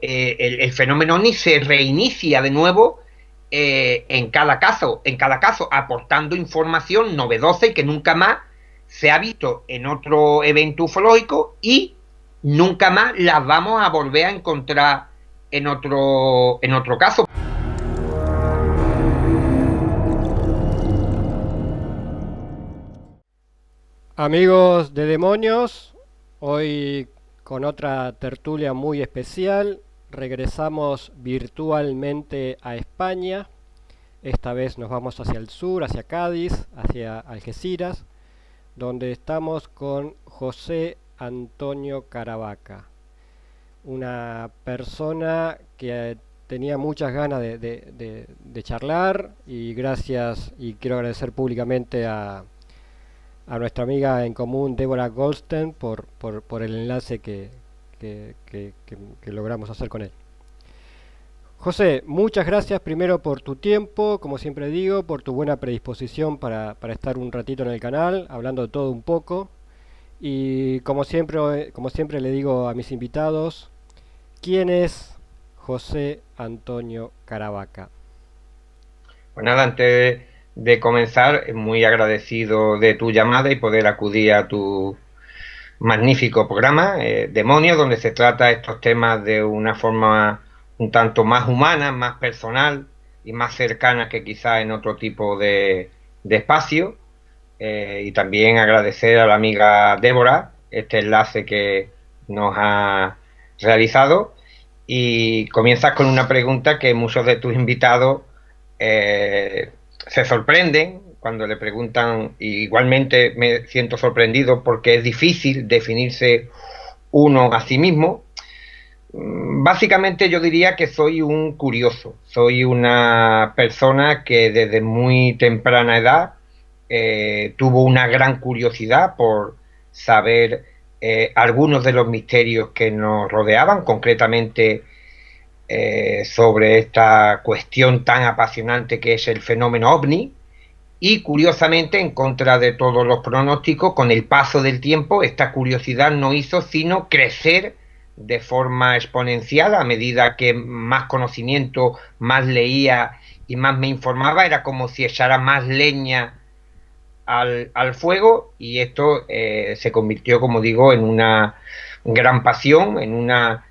el fenómeno ovni se reinicia de nuevo en cada caso, aportando información novedosa y que nunca más se ha visto en otro evento ufológico y nunca más las vamos a volver a encontrar en otro caso. Amigos de demonios, hoy con otra tertulia muy especial, regresamos virtualmente a España. Esta vez nos vamos hacia el sur, hacia Cádiz, hacia Algeciras, donde estamos con José Antonio Caravaca, una persona que tenía muchas ganas de charlar, y gracias, y quiero agradecer públicamente a nuestra amiga en común Débora Goldstein por el enlace que logramos hacer con él. José, muchas gracias primero por tu tiempo, como siempre digo, por tu buena predisposición para estar un ratito en el canal, hablando de todo un poco. Y como siempre le digo a mis invitados, ¿quién es José Antonio Caravaca? Pues nada, antes de comenzar, muy agradecido de tu llamada y poder acudir a tu magnífico programa, Demonios, donde se trata estos temas de una forma un tanto más humana, más personal y más cercana que quizá en otro tipo de espacio. Y también agradecer a la amiga Débora este enlace que nos ha realizado. Y comienzas con una pregunta que muchos de tus invitados se sorprenden cuando le preguntan, y igualmente me siento sorprendido porque es difícil definirse uno a sí mismo. Básicamente yo diría que soy un curioso, soy una persona que desde muy temprana edad tuvo una gran curiosidad por saber algunos de los misterios que nos rodeaban, concretamente sobre esta cuestión tan apasionante que es el fenómeno ovni. Y curiosamente, en contra de todos los pronósticos, con el paso del tiempo, esta curiosidad no hizo sino crecer de forma exponencial a medida que más conocimiento, más leía y más me informaba. Era como si echara más leña al fuego, y esto se convirtió, como digo, en una gran pasión, en una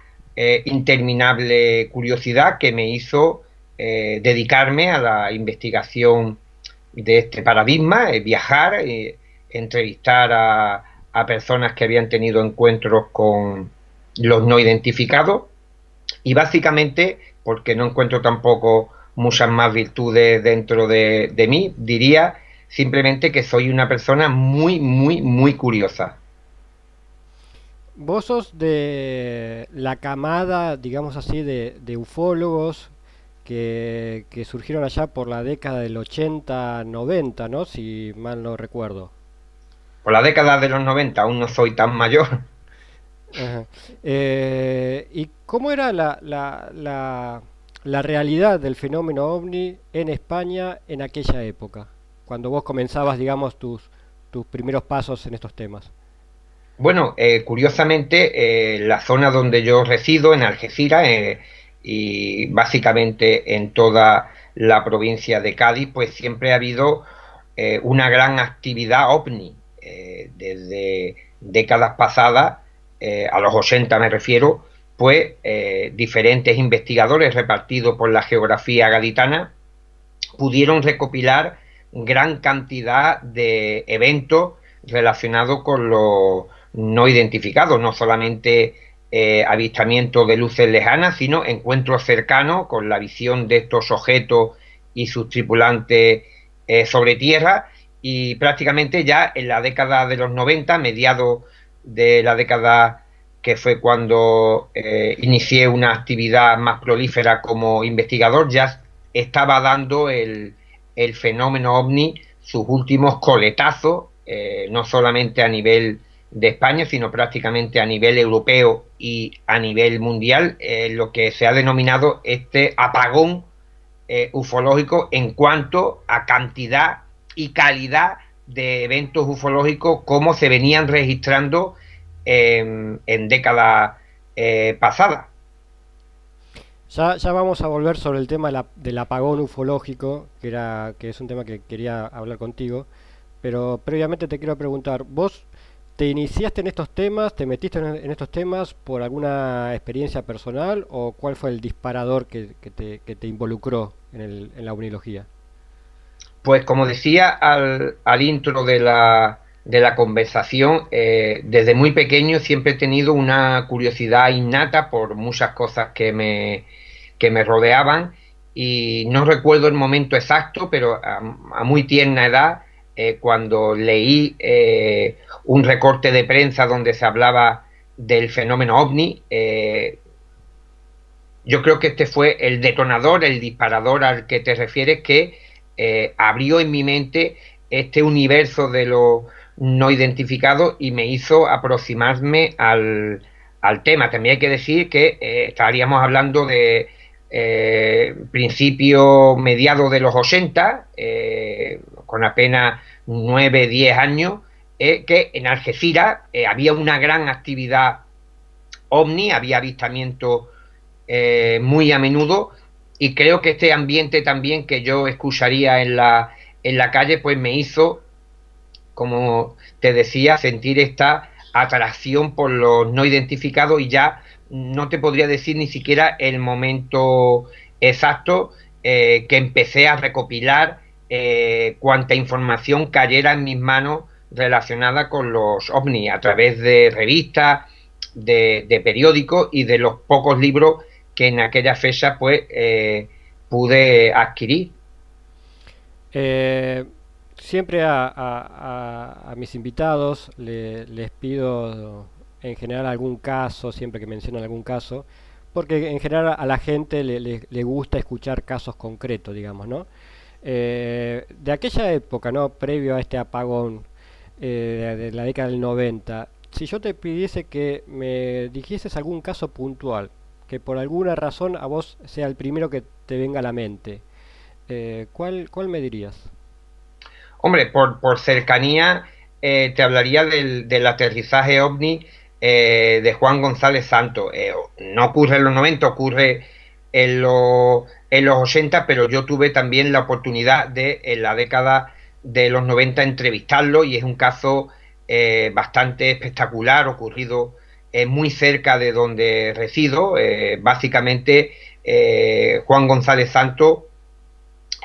interminable curiosidad que me hizo dedicarme a la investigación de este paradigma, viajar, entrevistar a personas que habían tenido encuentros con los no identificados, y básicamente, porque no encuentro tampoco muchas más virtudes dentro de mí, diría simplemente que soy una persona muy, muy, muy curiosa. Vos sos de la camada, digamos así, de ufólogos que surgieron allá por la década del 80-90, ¿no? Si mal no recuerdo. Por la década de los 90 aún no soy tan mayor. Ajá. ¿Y cómo era la realidad del fenómeno ovni en España en aquella época? Cuando vos comenzabas, digamos, tus primeros pasos en estos temas. Bueno, curiosamente, la zona donde yo resido, en Algeciras, y básicamente en toda la provincia de Cádiz, pues siempre ha habido una gran actividad ovni. Desde décadas pasadas, a los 80 me refiero, pues diferentes investigadores repartidos por la geografía gaditana pudieron recopilar gran cantidad de eventos relacionados con los no identificados, no solamente avistamientos de luces lejanas, sino encuentros cercanos con la visión de estos objetos y sus tripulantes sobre tierra. Y prácticamente ya en la década de los 90, mediados de la década que fue cuando inicié una actividad más prolífera como investigador, ya estaba dando el fenómeno ovni sus últimos coletazos, no solamente a nivel de España, sino prácticamente a nivel europeo y a nivel mundial, lo que se ha denominado este apagón ufológico en cuanto a cantidad y calidad de eventos ufológicos como se venían registrando en décadas pasadas. Ya vamos a volver sobre el tema del apagón ufológico, que es un tema que quería hablar contigo, pero previamente te quiero preguntar, ¿vos te iniciaste en estos temas, te metiste en estos temas por alguna experiencia personal o cuál fue el disparador que te involucró en la ovnilogía? Pues como decía al intro de la conversación, desde muy pequeño siempre he tenido una curiosidad innata por muchas cosas que me rodeaban y no recuerdo el momento exacto, pero a muy tierna edad, cuando leí un recorte de prensa donde se hablaba del fenómeno ovni, yo creo que este fue el detonador, el disparador al que te refieres, que abrió en mi mente este universo de lo no identificado y me hizo aproximarme al tema. También hay que decir que estaríamos hablando de principio, mediados de los 80, con apenas 9 10 años, que en Algeciras había una gran actividad ovni, había avistamientos muy a menudo y creo que este ambiente también que yo escucharía en la calle pues me hizo, como te decía, sentir esta atracción por los no identificados y ya no te podría decir ni siquiera el momento exacto que empecé a recopilar cuanta información cayera en mis manos relacionada con los ovnis a través de revistas, de periódicos y de los pocos libros que en aquella fecha pues pude adquirir. Eh, Siempre a mis invitados les pido en general algún caso, siempre que mencionan algún caso, porque en general a la gente le gusta escuchar casos concretos, digamos, ¿no? De aquella época, ¿no? Previo a este apagón de la década del 90, si yo te pidiese que me dijeses algún caso puntual, que por alguna razón a vos sea el primero que te venga a la mente, cuál me dirías? Hombre, por cercanía, te hablaría del aterrizaje ovni de Juan González Santos. No ocurre en los 90, ocurre en los 80, pero yo tuve también la oportunidad de, en la década de los 90, entrevistarlo y es un caso bastante espectacular, ocurrido muy cerca de donde resido. Básicamente, Juan González Santos,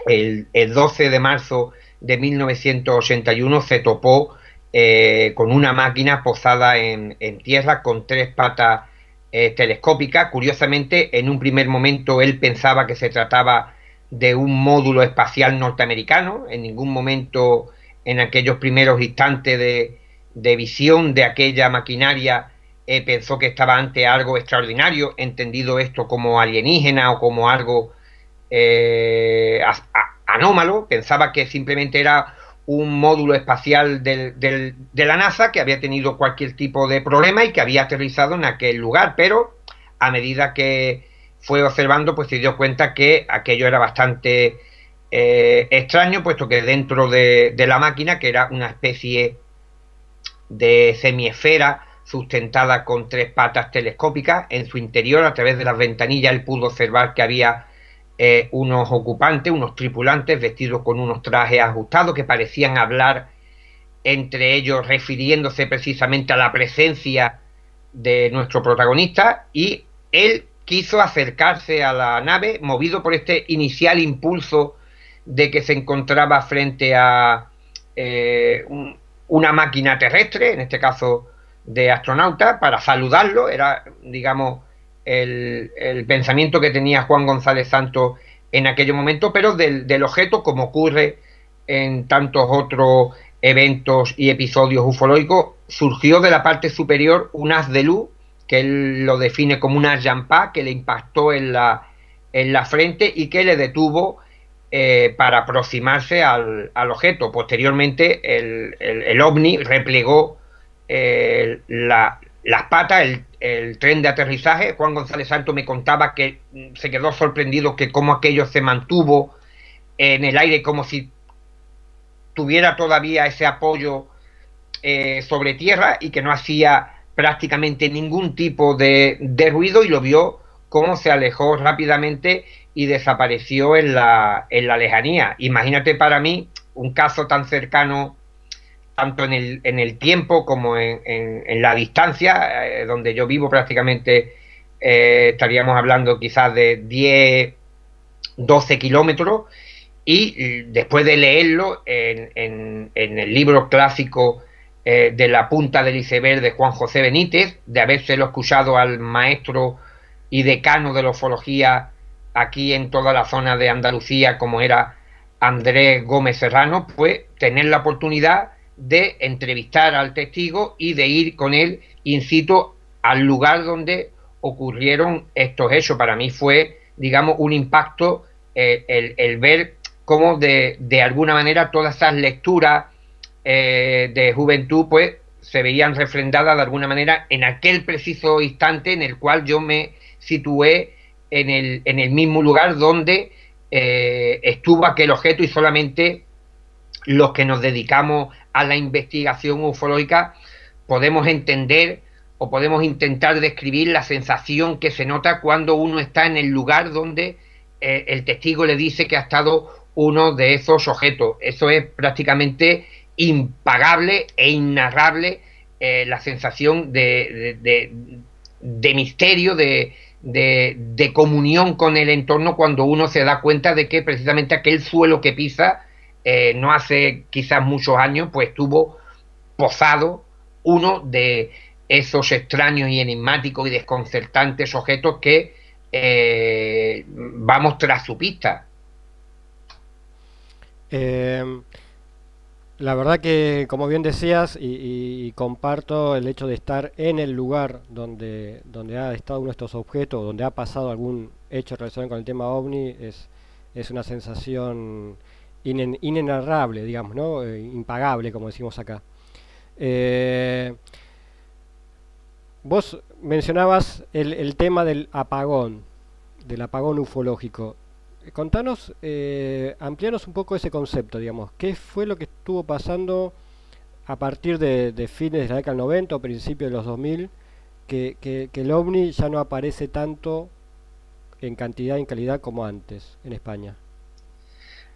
el 12 de marzo de 1981 se topó con una máquina posada en tierra con tres patas telescópicas. Curiosamente, en un primer momento él pensaba que se trataba de un módulo espacial norteamericano. En ningún momento, en aquellos primeros instantes de visión de aquella maquinaria, pensó que estaba ante algo extraordinario, entendido esto como alienígena o como algo anómalo. Pensaba que simplemente era un módulo espacial de la NASA que había tenido cualquier tipo de problema y que había aterrizado en aquel lugar, pero a medida que fue observando pues se dio cuenta que aquello era bastante extraño, puesto que dentro de la máquina, que era una especie de semiesfera sustentada con tres patas telescópicas, en su interior, a través de las ventanillas, él pudo observar que había unos ocupantes, unos tripulantes vestidos con unos trajes ajustados que parecían hablar entre ellos refiriéndose precisamente a la presencia de nuestro protagonista, y él quiso acercarse a la nave movido por este inicial impulso de que se encontraba frente a una máquina terrestre, en este caso de astronauta, para saludarlo. Era, digamos, el pensamiento que tenía Juan González Santos en aquel momento, pero del objeto, como ocurre en tantos otros eventos y episodios ufológicos, surgió de la parte superior un haz de luz, que él lo define como una llampa, que le impactó en la frente y que le detuvo para aproximarse al objeto. Posteriormente, el ovni replegó las patas, el tren de aterrizaje. Juan González Santos me contaba que se quedó sorprendido que cómo aquello se mantuvo en el aire, como si tuviera todavía ese apoyo sobre tierra y que no hacía prácticamente ningún tipo de ruido, y lo vio cómo se alejó rápidamente y desapareció en la lejanía. Imagínate para mí un caso tan cercano, tanto en el tiempo como en la distancia, donde yo vivo prácticamente, estaríamos hablando quizás de 10 12 kilómetros, y después de leerlo en el libro clásico de La punta del iceberg de Juan José Benítez, de habérselo escuchado al maestro y decano de la ufología aquí en toda la zona de Andalucía, como era Andrés Gómez Serrano, pues tener la oportunidad de entrevistar al testigo y de ir con él in situ al lugar donde ocurrieron estos hechos. Para mí fue, digamos, un impacto el ver cómo de alguna manera todas esas lecturas de juventud pues se veían refrendadas de alguna manera en aquel preciso instante en el cual yo me situé en el mismo lugar donde estuvo aquel objeto, y solamente los que nos dedicamos a la investigación ufológica podemos entender o podemos intentar describir la sensación que se nota cuando uno está en el lugar donde el testigo le dice que ha estado uno de esos objetos. Eso es prácticamente impagable e innarrable, la sensación de misterio, de comunión con el entorno, cuando uno se da cuenta de que precisamente aquel suelo que pisa no hace quizás muchos años, pues estuvo posado uno de esos extraños y enigmáticos y desconcertantes objetos que vamos tras su pista. Eh, la verdad que, como bien decías, y comparto el hecho de estar en el lugar donde ha estado uno de estos objetos, donde ha pasado algún hecho relacionado con el tema OVNI, es una sensación inenarrable, digamos, ¿no? Impagable, como decimos acá. Eh, Vos mencionabas el tema del apagón ufológico. Contanos, amplianos un poco ese concepto, digamos. ¿Qué fue lo que estuvo pasando a partir de fines de la década del 90 o principios de los 2000, que el ovni ya no aparece tanto en cantidad y en calidad como antes en España?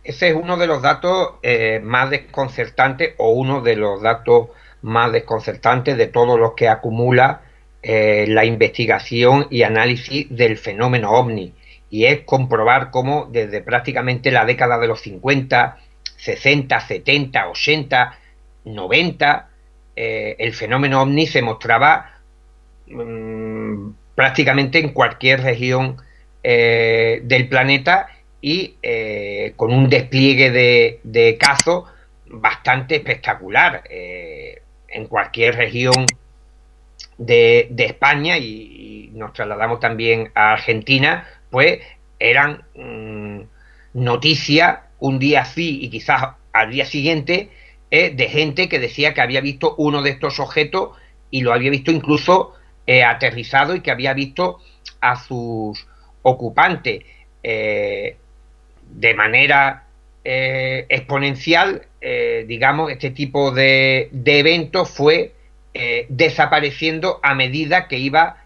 Ese es uno de los datos más desconcertantes, o uno de los datos más desconcertantes de todos los que acumula la investigación y análisis del fenómeno ovni. Y es comprobar cómo desde prácticamente la década de los 50, 60, 70, 80, 90, el fenómeno ovni se mostraba prácticamente en cualquier región del planeta, y con un despliegue de casos bastante espectacular en cualquier región de España, y nos trasladamos también a Argentina, pues eran noticias un día sí y quizás al día siguiente, de gente que decía que había visto uno de estos objetos, y lo había visto incluso aterrizado, y que había visto a sus ocupantes. De manera exponencial, digamos, este tipo de eventos fue desapareciendo a medida que iba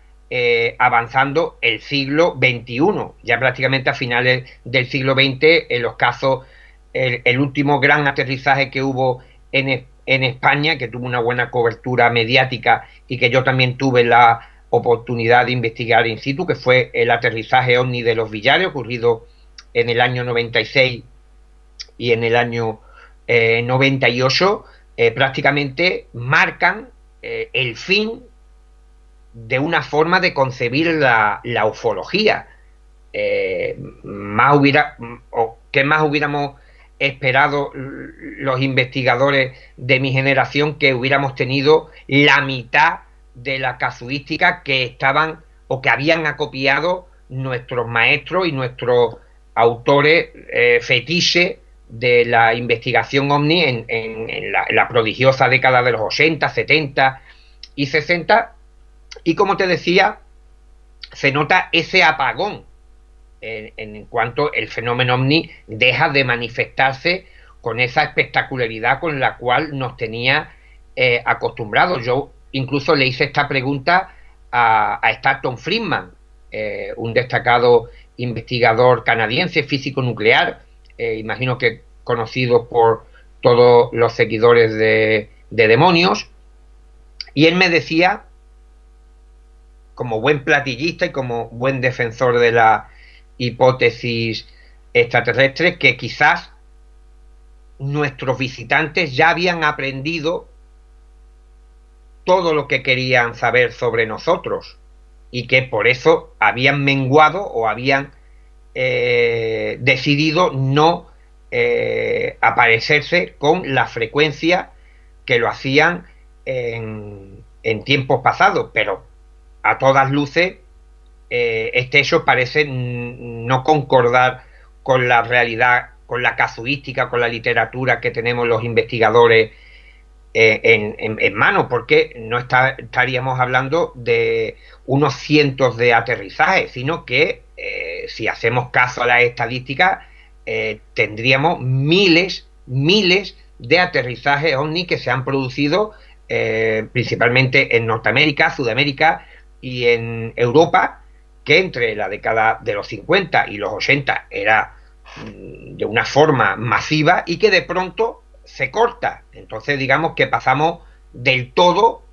avanzando el siglo XXI. Ya prácticamente a finales del siglo XX, en los casos, el último gran aterrizaje que hubo en España, que tuvo una buena cobertura mediática y que yo también tuve la oportunidad de investigar in situ, que fue el aterrizaje ovni de Los Villares, ocurrido en el año 96 y en el año 98, prácticamente marcan el fin de una forma de concebir la ufología. Más hubiera, o ¿qué más hubiéramos esperado los investigadores de mi generación, que hubiéramos tenido la mitad de la casuística que estaban o que habían acopiado nuestros maestros y nuestros autores fetiche de la investigación ovni en la prodigiosa década de los 80, 70 y 60? Y como te decía, se nota ese apagón en cuanto el fenómeno ovni deja de manifestarse con esa espectacularidad con la cual nos tenía acostumbrados. Yo incluso le hice esta pregunta a Stanton Friedman, un destacado investigador canadiense, físico nuclear, imagino que conocido por todos los seguidores de Demonios, y él me decía, como buen platillista y como buen defensor de la hipótesis extraterrestre, que quizás nuestros visitantes ya habían aprendido todo lo que querían saber sobre nosotros y que por eso habían menguado o habían decidido no aparecerse con la frecuencia que lo hacían en tiempos pasados, pero a todas luces este hecho parece no concordar con la realidad, con la casuística, con la literatura que tenemos los investigadores en mano, porque no estaríamos hablando de unos cientos de aterrizajes, sino que si hacemos caso a las estadísticas, tendríamos miles de aterrizajes ovni que se han producido principalmente en Norteamérica, Sudamérica y en Europa, que entre la década de los 50 y los 80 era de una forma masiva y que de pronto se corta. Entonces digamos que pasamos del todo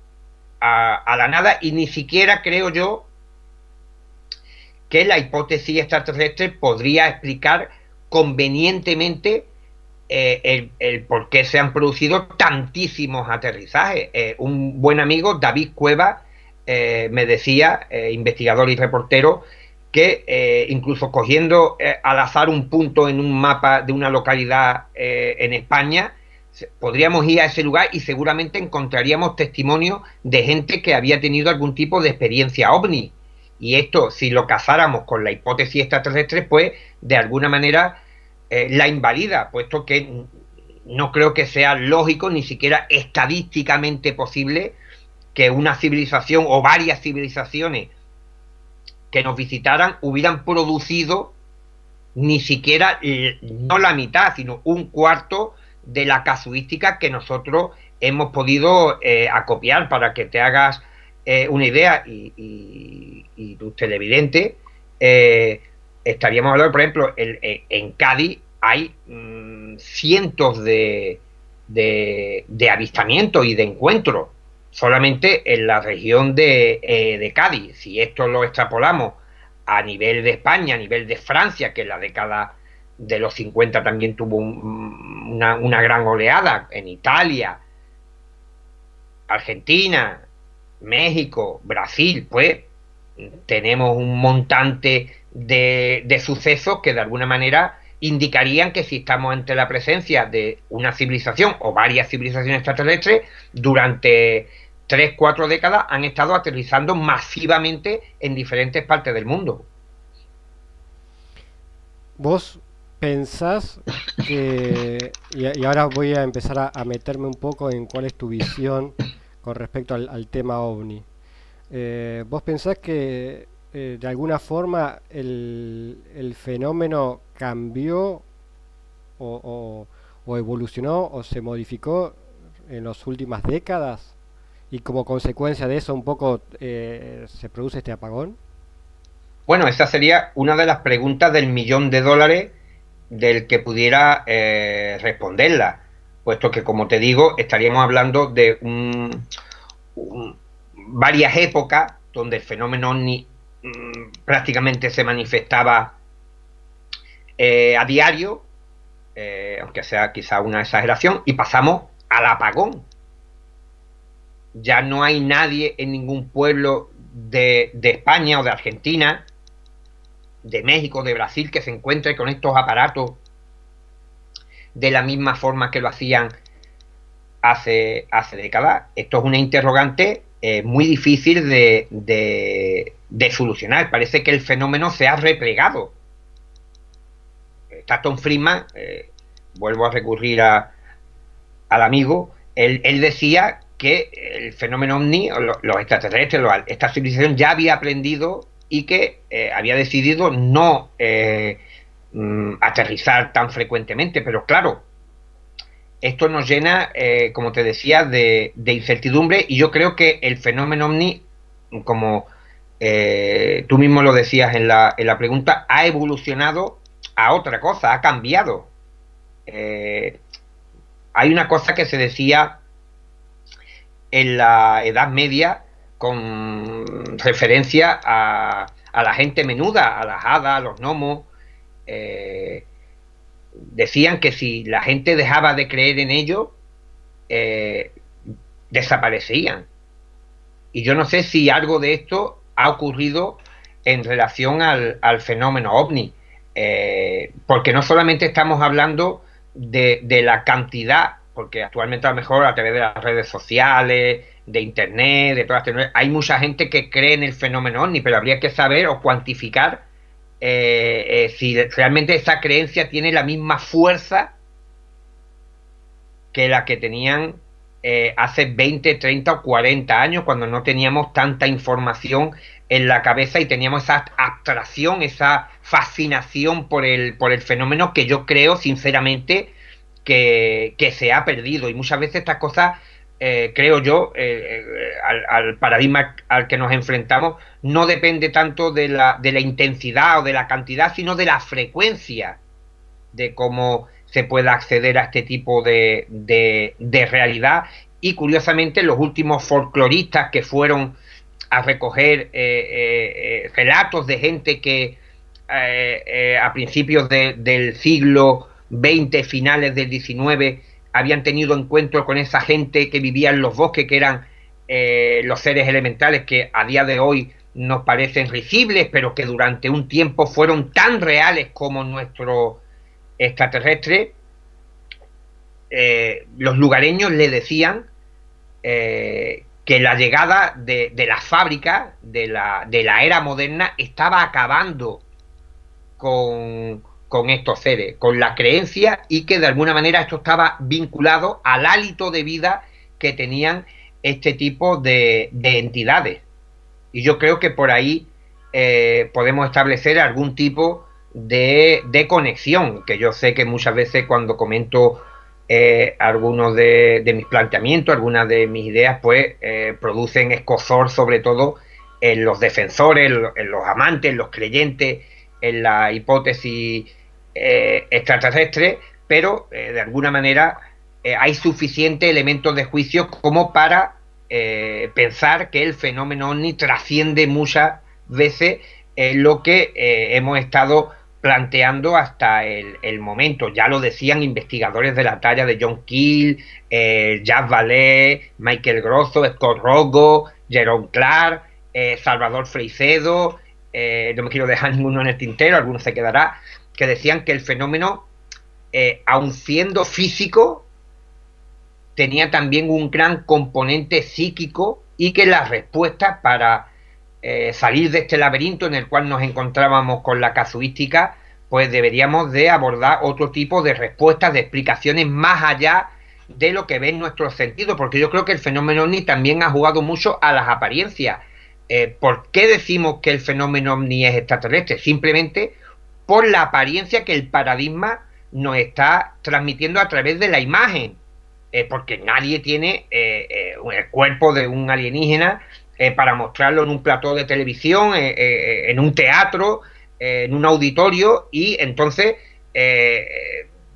a la nada, y ni siquiera creo yo que la hipótesis extraterrestre podría explicar convenientemente el por qué se han producido tantísimos aterrizajes. Un buen amigo, David Cueva, me decía, investigador y reportero, que incluso cogiendo al azar un punto en un mapa de una localidad en España, podríamos ir a ese lugar y seguramente encontraríamos testimonios de gente que había tenido algún tipo de experiencia ovni. Y esto, si lo casáramos con la hipótesis extraterrestre, pues de alguna manera la invalida, puesto que no creo que sea lógico, ni siquiera estadísticamente posible, que una civilización o varias civilizaciones que nos visitaran hubieran producido ni siquiera no la mitad, sino un cuarto de la casuística que nosotros hemos podido acopiar. Para que te hagas una idea, y tus televidentes, estaríamos hablando, por ejemplo, en Cádiz hay cientos de avistamientos y de encuentros solamente en la región de Cádiz. Si esto lo extrapolamos a nivel de España, a nivel de Francia, que en la década de los 50 también tuvo una gran oleada, en Italia, Argentina, México, Brasil, pues tenemos un montante de sucesos que de alguna manera indicarían que si estamos ante la presencia de una civilización o varias civilizaciones extraterrestres, durante 3-4 décadas han estado aterrizando masivamente en diferentes partes del mundo. ¿Vos pensás y ahora voy a empezar a meterme un poco en cuál es tu visión con respecto al tema OVNI? ¿Vos pensás que de alguna forma el fenómeno cambió o evolucionó o se modificó en las últimas décadas y como consecuencia de eso un poco se produce este apagón? Bueno, esa sería una de las preguntas del $1.000.000 del que pudiera responderla, puesto que, como te digo, estaríamos hablando de varias épocas donde el fenómeno OVNI prácticamente se manifestaba a diario, aunque sea quizá una exageración, y pasamos al apagón. Ya no hay nadie en ningún pueblo de España o de Argentina, de México, de Brasil, que se encuentre con estos aparatos de la misma forma que lo hacían hace décadas. Esto es una interrogante muy difícil de solucionar. Parece que el fenómeno se ha replegado. Stanton Friedman, vuelvo a recurrir al amigo, él decía que el fenómeno OVNI, los extraterrestres, esta civilización ya había aprendido y que había decidido no aterrizar tan frecuentemente. Pero claro, esto nos llena, como te decía, de incertidumbre, y yo creo que el fenómeno OVNI, como tú mismo lo decías en la pregunta, ha evolucionado a otra cosa, ha cambiado. Eh, Hay una cosa que se decía en la Edad Media con referencia a la gente menuda, a las hadas, a los gnomos. eh, Decían que si la gente dejaba de creer en ellos, eh, desaparecían. Y yo no sé si algo de esto ha ocurrido en relación al fenómeno ovni, porque no solamente estamos hablando de la cantidad, porque actualmente a lo mejor a través de las redes sociales, de internet, de todas las tecnologías, hay mucha gente que cree en el fenómeno ovni, pero habría que saber o cuantificar si realmente esa creencia tiene la misma fuerza que la que tenían hace 20, 30 o 40 años, cuando no teníamos tanta información en la cabeza y teníamos esa abstracción, esa fascinación por el fenómeno que yo creo, sinceramente, que se ha perdido. Y muchas veces estas cosas, creo yo, al paradigma al que nos enfrentamos, no depende tanto de la intensidad o de la cantidad, sino de la frecuencia de cómo se pueda acceder a este tipo de realidad. Y curiosamente los últimos folcloristas que fueron a recoger relatos de gente que a principios del siglo XX, finales del XIX, habían tenido encuentro con esa gente que vivía en los bosques, que eran los seres elementales que a día de hoy nos parecen risibles, pero que durante un tiempo fueron tan reales como nuestro extraterrestre. Los lugareños le decían que la llegada de la fábrica, de la era moderna, estaba acabando con estos seres, con la creencia, y que de alguna manera esto estaba vinculado al hálito de vida que tenían este tipo de entidades. Y yo creo que por ahí podemos establecer algún tipo de conexión, que yo sé que muchas veces cuando comento algunos de mis planteamientos, algunas de mis ideas, pues producen escozor, sobre todo en los defensores, en los amantes, en los creyentes, en la hipótesis extraterrestre, pero de alguna manera hay suficientes elementos de juicio como para pensar que el fenómeno ovni trasciende muchas veces lo que hemos estado planteando hasta el momento. Ya lo decían investigadores de la talla de John Keel, Jacques Vallée, Michael Grosso, Scott Rogo, Jerome Clark, Salvador Freixedo, no me quiero dejar ninguno en el tintero, alguno se quedará, que decían que el fenómeno, aun siendo físico, tenía también un gran componente psíquico, y que las respuestas para salir de este laberinto en el cual nos encontrábamos con la casuística, pues deberíamos de abordar otro tipo de respuestas, de explicaciones más allá de lo que ven nuestros sentidos, porque yo creo que el fenómeno ovni también ha jugado mucho a las apariencias. ¿Por qué decimos que el fenómeno ovni es extraterrestre? Simplemente por la apariencia que el paradigma nos está transmitiendo a través de la imagen, porque nadie tiene el cuerpo de un alienígena para mostrarlo en un plató de televisión, en un teatro, en un auditorio, y entonces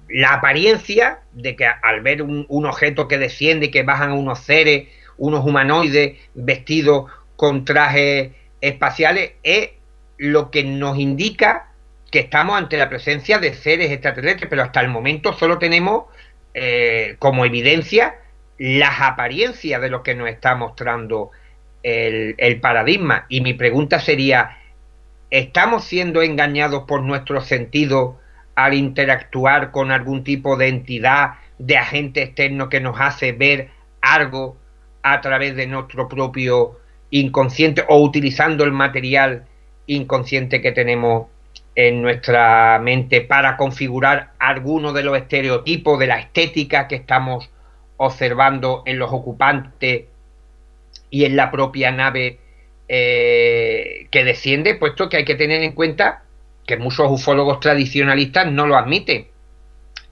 la apariencia de que al ver un objeto que desciende y que bajan unos seres, unos humanoides vestidos con trajes espaciales, es lo que nos indica que estamos ante la presencia de seres extraterrestres, pero hasta el momento solo tenemos como evidencia las apariencias de lo que nos está mostrando el paradigma. Y mi pregunta sería, ¿estamos siendo engañados por nuestros sentidos al interactuar con algún tipo de entidad, de agente externo que nos hace ver algo a través de nuestro propio inconsciente, o utilizando el material inconsciente que tenemos en nuestra mente para configurar alguno de los estereotipos de la estética que estamos observando en los ocupantes y en la propia nave que desciende? Puesto que hay que tener en cuenta que muchos ufólogos tradicionalistas no lo admiten,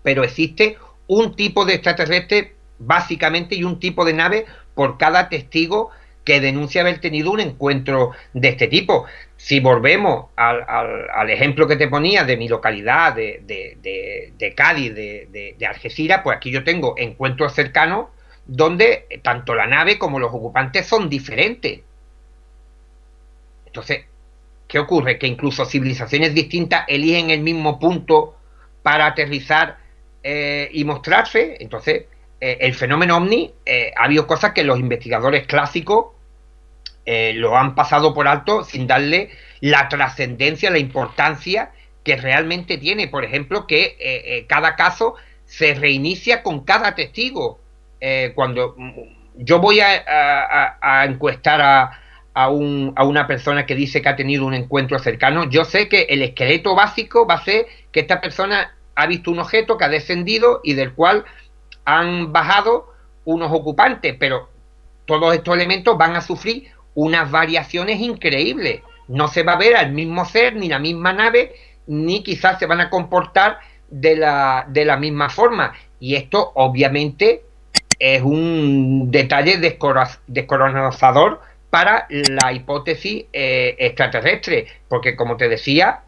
pero existe un tipo de extraterrestre básicamente, y un tipo de nave por cada testigo que denuncia haber tenido un encuentro de este tipo. Si volvemos al ejemplo que te ponía de mi localidad, de Cádiz, de Algeciras, pues aquí yo tengo encuentros cercanos donde tanto la nave como los ocupantes son diferentes. Entonces, ¿qué ocurre? Que incluso civilizaciones distintas eligen el mismo punto para aterrizar y mostrarse. Entonces, el fenómeno ovni, ha habido cosas que los investigadores clásicos lo han pasado por alto sin darle la trascendencia, la importancia que realmente tiene. Por ejemplo, que cada caso se reinicia con cada testigo. Cuando yo voy a encuestar a una persona que dice que ha tenido un encuentro cercano, yo sé que el esqueleto básico va a ser que esta persona ha visto un objeto que ha descendido y del cual han bajado unos ocupantes, pero todos estos elementos van a sufrir unas variaciones increíbles. No se va a ver al mismo ser, ni la misma nave, ni quizás se van a comportar de la misma forma. Y esto, obviamente, es un detalle descorazonador para la hipótesis extraterrestre, porque, como te decía,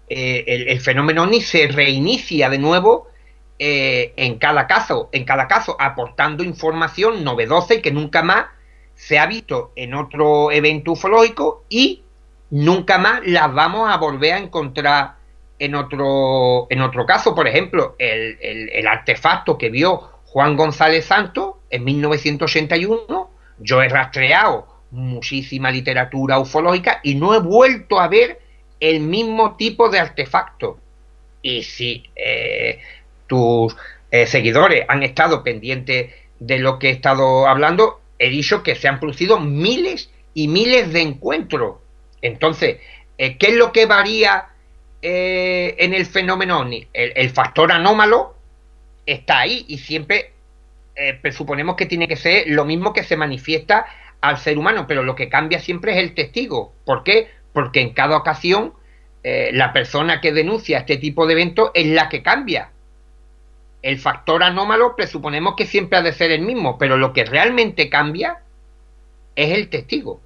el fenómeno OVNI se reinicia de nuevo en cada caso, aportando información novedosa y que nunca más se ha visto en otro evento ufológico y nunca más las vamos a volver a encontrar en otro caso. Por ejemplo, el artefacto que vio Juan González Santos en 1981, yo he rastreado muchísima literatura ufológica y no he vuelto a ver el mismo tipo de artefacto. Y si tus seguidores han estado pendientes de lo que he estado hablando, he dicho que se han producido miles y miles de encuentros. Entonces, ¿qué es lo que varía en el fenómeno OVNI? El factor anómalo está ahí y siempre presuponemos que tiene que ser lo mismo que se manifiesta al ser humano, pero lo que cambia siempre es el testigo. ¿Por qué? Porque en cada ocasión la persona que denuncia este tipo de eventos es la que cambia. El factor anómalo presuponemos que siempre ha de ser el mismo, pero lo que realmente cambia es el testigo.